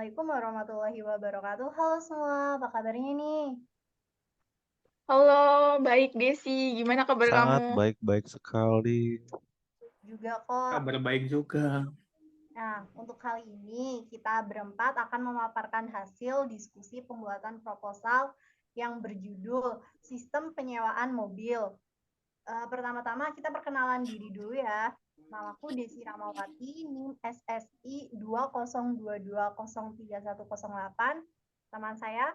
Assalamualaikum warahmatullahi wabarakatuh. Halo semua, apa kabarnya nih? Halo, baik Desi. Gimana kabar Sangat kamu? baik-baik sekali. Juga kok. Kabar baik juga. Nah, untuk kali ini kita berempat akan memaparkan hasil diskusi pembuatan proposal yang berjudul Sistem Penyewaan Mobil. Pertama-tama kita perkenalan diri dulu ya. Namaku Desi Ramawati, NIM SSI 202203108. Teman saya.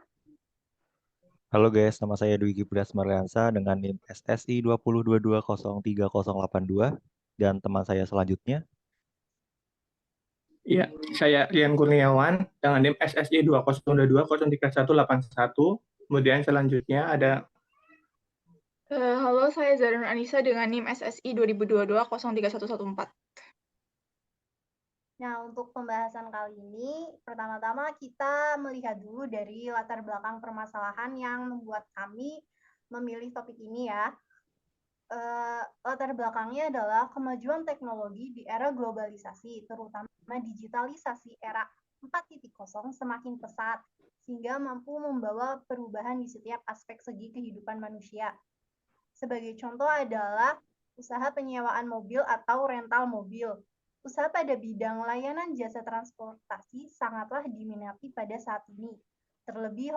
Halo guys, nama saya Dwiki Prias Marliansa dengan NIM SSI 2022030082 dan teman saya selanjutnya. Ya, saya Rian Kurniawan dengan NIM SSI 2022031181. Kemudian selanjutnya ada Halo, saya Zarun Anissa dengan NIM SSI 2022-031114. Nah, untuk pembahasan kali ini, pertama-tama kita melihat dulu dari latar belakang permasalahan yang membuat kami memilih topik ini ya. Latar belakangnya adalah kemajuan teknologi di era globalisasi, terutama digitalisasi era 4.0 semakin pesat, sehingga mampu membawa perubahan di setiap aspek segi kehidupan manusia. Sebagai contoh adalah usaha penyewaan mobil atau rental mobil. Usaha pada bidang layanan jasa transportasi sangatlah diminati pada saat ini. Terlebih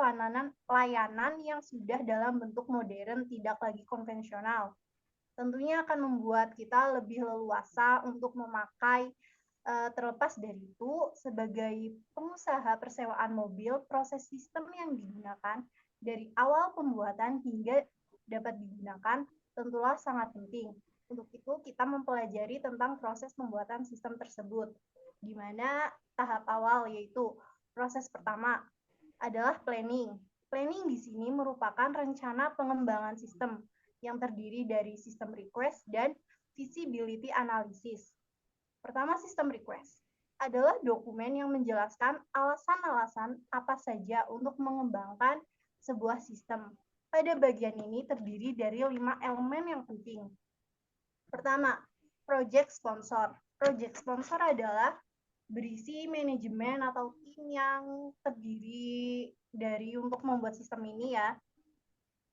layanan yang sudah dalam bentuk modern tidak lagi konvensional. Tentunya akan membuat kita lebih leluasa untuk memakai. Terlepas dari itu, sebagai pengusaha persewaan mobil, proses sistem yang digunakan dari awal pembuatan hingga dapat digunakan tentulah sangat penting. Untuk itu, kita mempelajari tentang proses pembuatan sistem tersebut, di mana tahap awal yaitu proses pertama adalah planning. Planning di sini merupakan rencana pengembangan sistem yang terdiri dari sistem request dan feasibility analysis. Pertama, sistem request adalah dokumen yang menjelaskan alasan-alasan apa saja untuk mengembangkan sebuah sistem. Pada bagian ini terdiri dari 5 elemen yang penting. Pertama, project sponsor. Project sponsor adalah berisi manajemen atau tim yang terdiri dari untuk membuat sistem ini ya.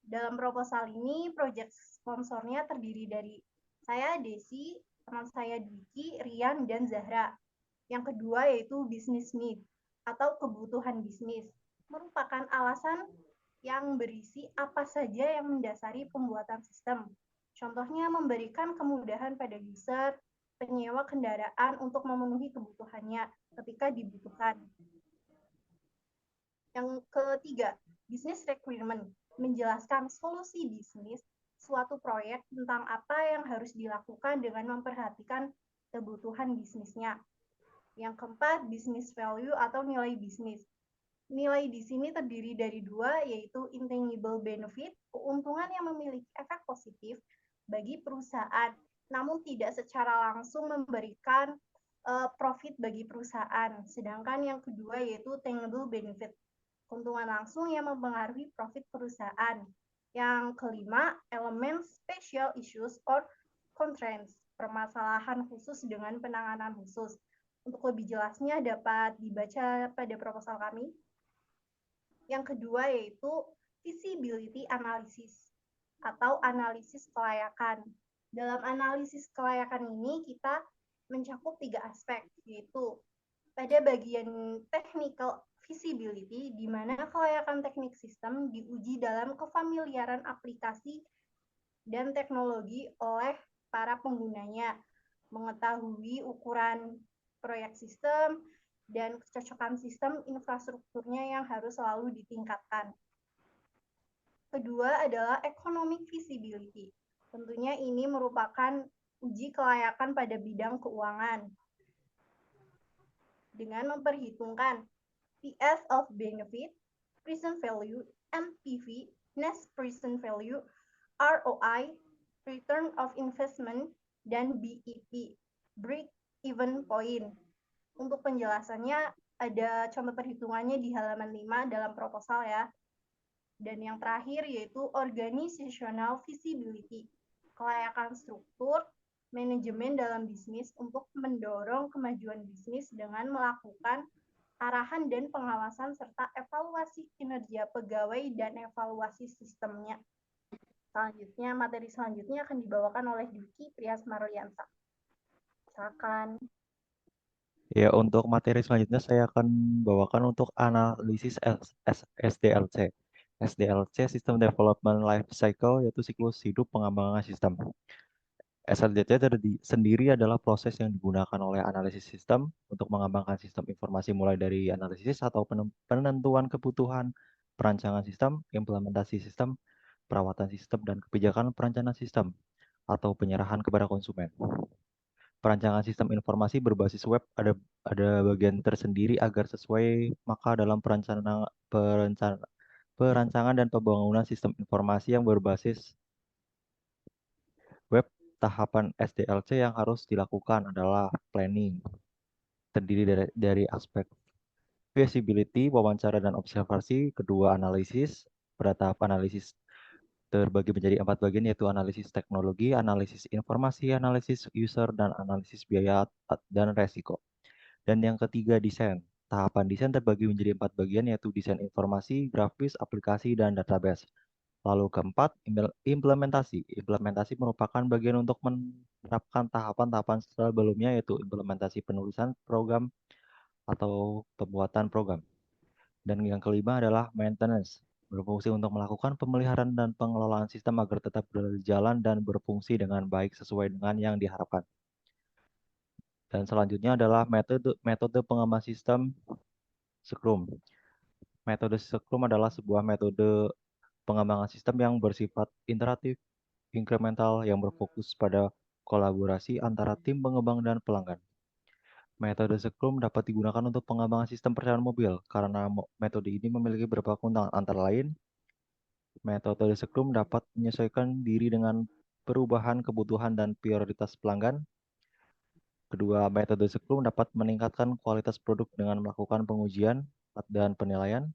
Dalam proposal ini, project sponsornya terdiri dari saya, Desi, teman saya Dwiki, Rian, dan Zahra. Yang kedua yaitu business need atau kebutuhan bisnis. Merupakan alasan yang berisi apa saja yang mendasari pembuatan sistem. Contohnya memberikan kemudahan pada user, penyewa kendaraan untuk memenuhi kebutuhannya ketika dibutuhkan. Yang ketiga, business requirement, menjelaskan solusi bisnis suatu proyek tentang apa yang harus dilakukan dengan memperhatikan kebutuhan bisnisnya. Yang keempat, business value atau nilai bisnis. Nilai di sini terdiri dari dua, yaitu intangible benefit, keuntungan yang memiliki efek positif bagi perusahaan, namun tidak secara langsung memberikan profit bagi perusahaan. Sedangkan yang kedua yaitu tangible benefit, keuntungan langsung yang mempengaruhi profit perusahaan. Yang kelima, elemen special issues or constraints, permasalahan khusus dengan penanganan khusus. Untuk lebih jelasnya dapat dibaca pada proposal kami. Yang kedua yaitu feasibility analysis atau analisis kelayakan. Dalam analisis kelayakan ini kita mencakup 3 aspek, yaitu pada bagian technical feasibility, di mana kelayakan teknik sistem diuji dalam kefamiliaran aplikasi dan teknologi oleh para penggunanya, mengetahui ukuran proyek sistem, dan kecocokan sistem infrastrukturnya yang harus selalu ditingkatkan. Kedua adalah economic feasibility. Tentunya ini merupakan uji kelayakan pada bidang keuangan dengan memperhitungkan PS of benefit, present value, NPV, net present value, ROI, return of investment, dan BEP, break even point. Untuk penjelasannya ada contoh perhitungannya di halaman 5 dalam proposal ya. Dan yang terakhir yaitu organizational feasibility, kelayakan struktur, manajemen dalam bisnis untuk mendorong kemajuan bisnis dengan melakukan arahan dan pengawasan, serta evaluasi kinerja pegawai dan evaluasi sistemnya. Selanjutnya, materi selanjutnya akan dibawakan oleh Dwiki Priasmarliansa. Silakan. Ya, untuk materi selanjutnya saya akan bawakan untuk analisis SDLC. SDLC, System Development Life Cycle, yaitu siklus hidup pengembangan sistem. SLDC sendiri adalah proses yang digunakan oleh analisis sistem untuk mengembangkan sistem informasi mulai dari analisis atau penentuan kebutuhan, perancangan sistem, implementasi sistem, perawatan sistem, dan kebijakan perencanaan sistem atau penyerahan kepada konsumen. Perancangan sistem informasi berbasis web ada bagian tersendiri agar sesuai, maka dalam perancangan dan pembangunan sistem informasi yang berbasis web, tahapan SDLC yang harus dilakukan adalah planning, terdiri dari aspek feasibility, wawancara dan observasi, kedua analisis. Pada tahap analisis terbagi menjadi 4 bagian, yaitu analisis teknologi, analisis informasi, analisis user, dan analisis biaya dan resiko. Dan yang ketiga, desain. Tahapan desain terbagi menjadi 4 bagian, yaitu desain informasi, grafis, aplikasi, dan database. Lalu keempat, implementasi. Implementasi merupakan bagian untuk menerapkan tahapan-tahapan sebelumnya, yaitu implementasi penulisan program atau pembuatan program. Dan yang kelima adalah maintenance, berfungsi untuk melakukan pemeliharaan dan pengelolaan sistem agar tetap berjalan dan berfungsi dengan baik sesuai dengan yang diharapkan. Dan selanjutnya adalah metode pengaman sistem Scrum. Metode Scrum adalah sebuah metode pengembangan sistem yang bersifat iteratif, inkremental, yang berfokus pada kolaborasi antara tim pengembang dan pelanggan. Metode Scrum dapat digunakan untuk pengembangan sistem perjalanan mobil karena metode ini memiliki beberapa keuntungan, antara lain metode Scrum dapat menyesuaikan diri dengan perubahan kebutuhan dan prioritas pelanggan. Kedua, metode Scrum dapat meningkatkan kualitas produk dengan melakukan pengujian dan penilaian.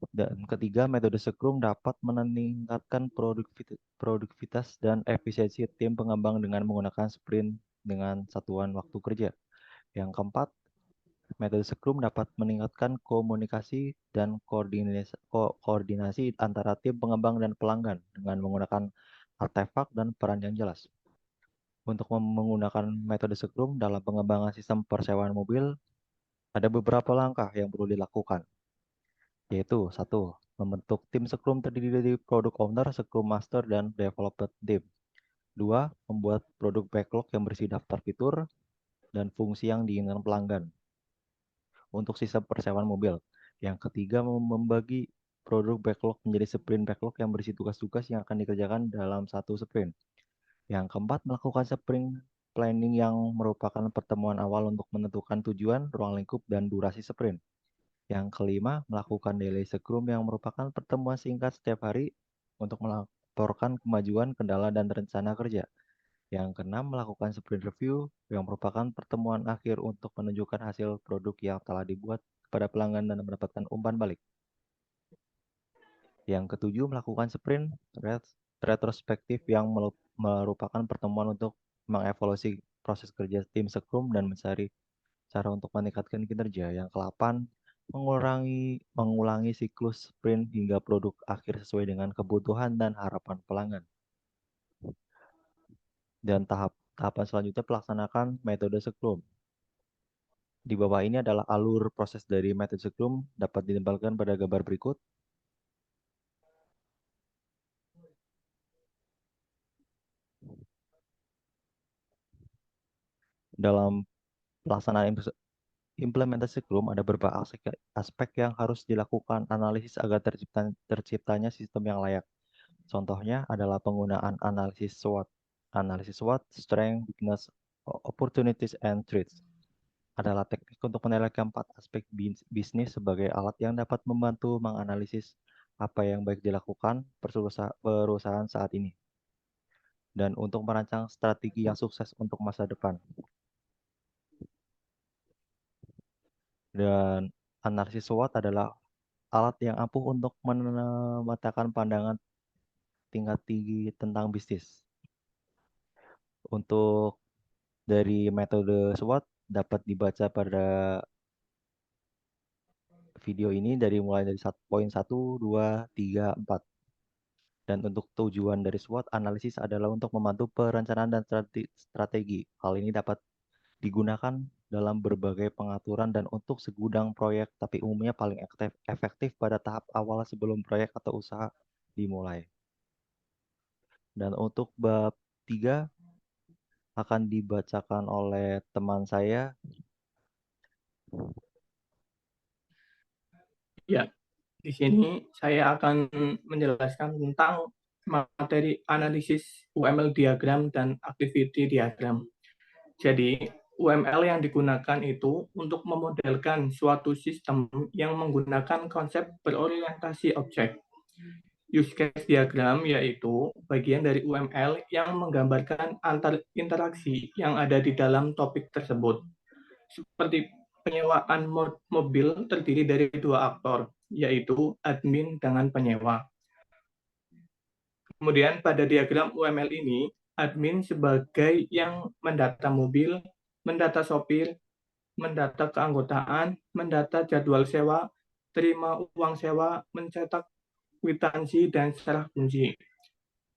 Dan ketiga, metode Scrum dapat meningkatkan produktivitas dan efisiensi tim pengembang dengan menggunakan sprint dengan satuan waktu kerja. Yang keempat, metode Scrum dapat meningkatkan komunikasi dan koordinasi antara tim pengembang dan pelanggan dengan menggunakan artefak dan peran yang jelas. Untuk menggunakan metode Scrum dalam pengembangan sistem persewaan mobil, ada beberapa langkah yang perlu dilakukan, yaitu 1. Membentuk tim Scrum terdiri dari Product Owner, Scrum Master, dan Developer Team. 2. Membuat produk backlog yang berisi daftar fitur dan fungsi yang diinginkan pelanggan untuk sistem persewaan mobil. Yang ketiga, membagi produk backlog menjadi sprint backlog yang berisi tugas-tugas yang akan dikerjakan dalam satu sprint. Yang keempat, melakukan sprint planning yang merupakan pertemuan awal untuk menentukan tujuan, ruang lingkup, dan durasi sprint. Yang kelima, melakukan daily scrum yang merupakan pertemuan singkat setiap hari untuk melaporkan kemajuan, kendala, dan rencana kerja. Yang keenam, melakukan sprint review yang merupakan pertemuan akhir untuk menunjukkan hasil produk yang telah dibuat kepada pelanggan dan mendapatkan umpan balik. Yang ketujuh, melakukan sprint retrospektif yang merupakan pertemuan untuk mengevaluasi proses kerja tim Scrum dan mencari cara untuk meningkatkan kinerja. Yang ke-8, mengulangi siklus sprint hingga produk akhir sesuai dengan kebutuhan dan harapan pelanggan. Dan tahapan selanjutnya pelaksanakan metode Scrum. Di bawah ini adalah alur proses dari metode Scrum, dapat ditempelkan pada gambar berikut. Dalam pelaksanaan implementasi Scrum ada beberapa aspek yang harus dilakukan analisis agar terciptanya sistem yang layak. Contohnya adalah penggunaan analisis SWOT. Analisis SWOT, Strength, Weakness, Opportunities, and Threats adalah teknik untuk menilai keempat aspek bisnis sebagai alat yang dapat membantu menganalisis apa yang baik dilakukan perusahaan saat ini dan untuk merancang strategi yang sukses untuk masa depan. Dan analisis SWOT adalah alat yang ampuh untuk memetakan pandangan tingkat tinggi tentang bisnis. Untuk dari metode SWOT dapat dibaca pada video ini mulai dari poin 1, 2, 3, 4. Dan untuk tujuan dari SWOT analisis adalah untuk membantu perencanaan dan strategi. Hal ini dapat digunakan dalam berbagai pengaturan dan untuk segudang proyek, tapi umumnya paling efektif pada tahap awal sebelum proyek atau usaha dimulai. Dan untuk bab 3 akan dibacakan oleh teman saya. Ya, di sini saya akan menjelaskan tentang materi analisis UML diagram dan activity diagram. Jadi, UML yang digunakan itu untuk memodelkan suatu sistem yang menggunakan konsep berorientasi objek. Use case diagram yaitu bagian dari UML yang menggambarkan antar interaksi yang ada di dalam topik tersebut. Seperti penyewaan mobil terdiri dari dua aktor, yaitu admin dengan penyewa. Kemudian pada diagram UML ini, admin sebagai yang mendata mobil, mendata sopir, mendata keanggotaan, mendata jadwal sewa, terima uang sewa, mencetak kwitansi, dan serah kunci.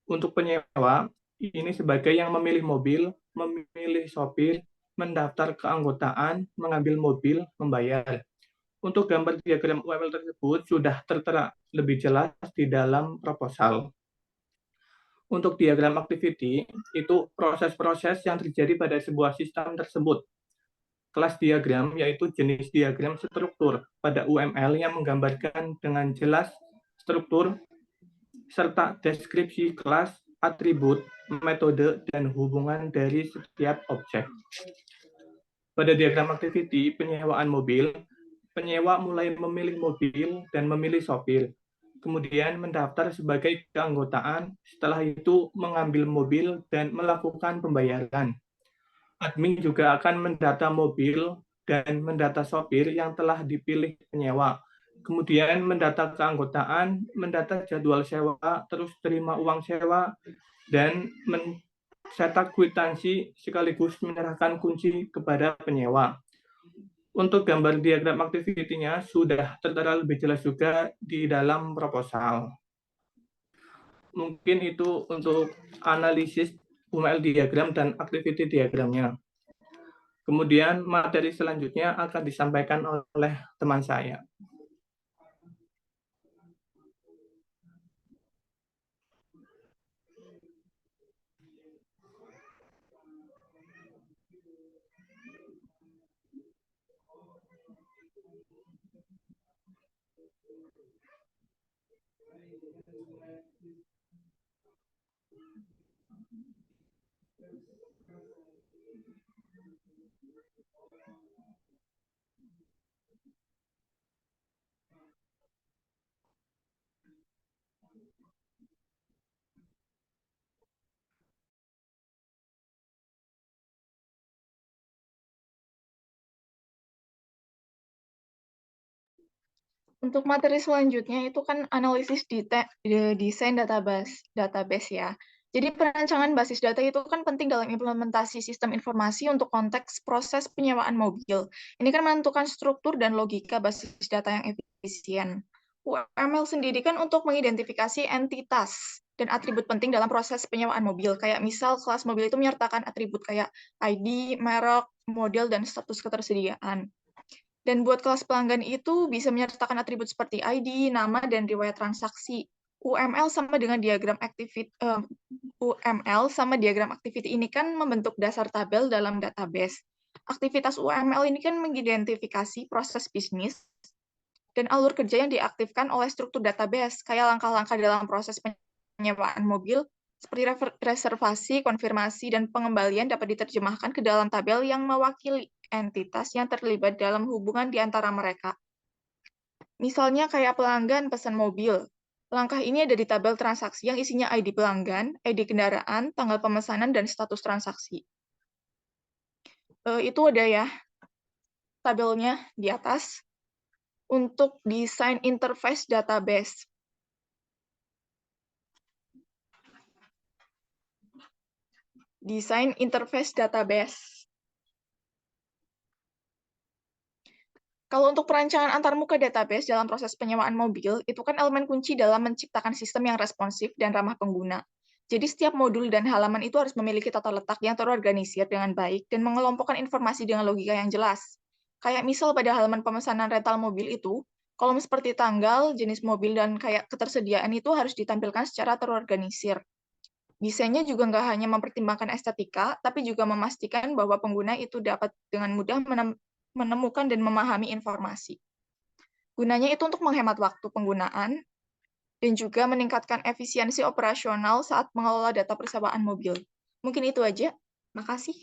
Untuk penyewa, ini sebagai yang memilih mobil, memilih sopir, mendaftar keanggotaan, mengambil mobil, membayar. Untuk gambar diagram UML tersebut sudah tertera lebih jelas di dalam proposal. Untuk diagram activity, itu proses-proses yang terjadi pada sebuah sistem tersebut. Kelas diagram yaitu jenis diagram struktur pada UML yang menggambarkan dengan jelas struktur serta deskripsi kelas, atribut, metode, dan hubungan dari setiap objek. Pada diagram activity penyewaan mobil, penyewa mulai memilih mobil dan memilih sopir, kemudian mendaftar sebagai keanggotaan, setelah itu mengambil mobil dan melakukan pembayaran. Admin juga akan mendata mobil dan mendata sopir yang telah dipilih penyewa. Kemudian mendata keanggotaan, mendata jadwal sewa, terus terima uang sewa, dan mencetak kwitansi sekaligus menyerahkan kunci kepada penyewa. Untuk gambar diagram activity-nya sudah tertera lebih jelas juga di dalam proposal. Mungkin itu untuk analisis UML diagram dan activity diagramnya. Kemudian materi selanjutnya akan disampaikan oleh teman saya. Untuk materi selanjutnya itu kan analisis desain database ya. Jadi perancangan basis data itu kan penting dalam implementasi sistem informasi untuk konteks proses penyewaan mobil. Ini kan menentukan struktur dan logika basis data yang efisien. UML sendiri kan untuk mengidentifikasi entitas dan atribut penting dalam proses penyewaan mobil. Kayak misal kelas mobil itu menyertakan atribut kayak ID, merek, model, dan status ketersediaan. Dan buat kelas pelanggan itu bisa menyertakan atribut seperti ID, nama, dan riwayat transaksi. UML sama diagram activity ini kan membentuk dasar tabel dalam database. Aktivitas UML ini kan mengidentifikasi proses bisnis dan alur kerja yang diaktifkan oleh struktur database, kayak langkah-langkah dalam proses penyewaan mobil, seperti reservasi, konfirmasi, dan pengembalian dapat diterjemahkan ke dalam tabel yang mewakili entitas yang terlibat dalam hubungan di antara mereka. Misalnya kayak pelanggan pesan mobil. Langkah ini ada di tabel transaksi yang isinya ID pelanggan, ID kendaraan, tanggal pemesanan, dan status transaksi. Itu ada ya tabelnya di atas. Untuk desain interface database. Desain interface database. Kalau untuk perancangan antarmuka database dalam proses penyewaan mobil, itu kan elemen kunci dalam menciptakan sistem yang responsif dan ramah pengguna. Jadi setiap modul dan halaman itu harus memiliki tata letak yang terorganisir dengan baik dan mengelompokkan informasi dengan logika yang jelas. Kayak misal pada halaman pemesanan rental mobil itu, kolom seperti tanggal, jenis mobil, dan kayak ketersediaan itu harus ditampilkan secara terorganisir. Desainnya juga nggak hanya mempertimbangkan estetika, tapi juga memastikan bahwa pengguna itu dapat dengan mudah menemukan dan memahami informasi. Gunanya itu untuk menghemat waktu penggunaan dan juga meningkatkan efisiensi operasional saat mengelola data persewaan mobil. Mungkin itu aja. Makasih.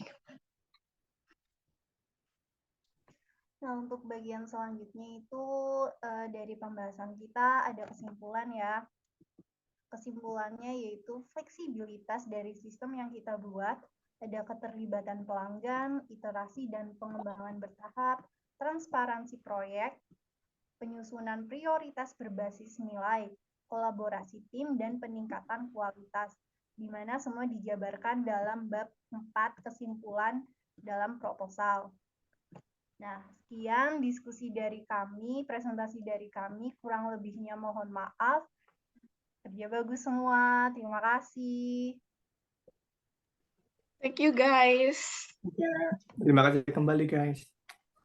Nah, untuk bagian selanjutnya itu dari pembahasan kita ada kesimpulan ya. Kesimpulannya yaitu fleksibilitas dari sistem yang kita buat, ada keterlibatan pelanggan, iterasi dan pengembangan bertahap, transparansi proyek, penyusunan prioritas berbasis nilai, kolaborasi tim, dan peningkatan kualitas, di mana semua dijabarkan dalam bab 4 kesimpulan dalam proposal. Nah, sekian diskusi dari kami, presentasi dari kami, kurang lebihnya mohon maaf. Kerja bagus semua, terima kasih. Thank you, guys. Ya, terima kasih kembali, guys.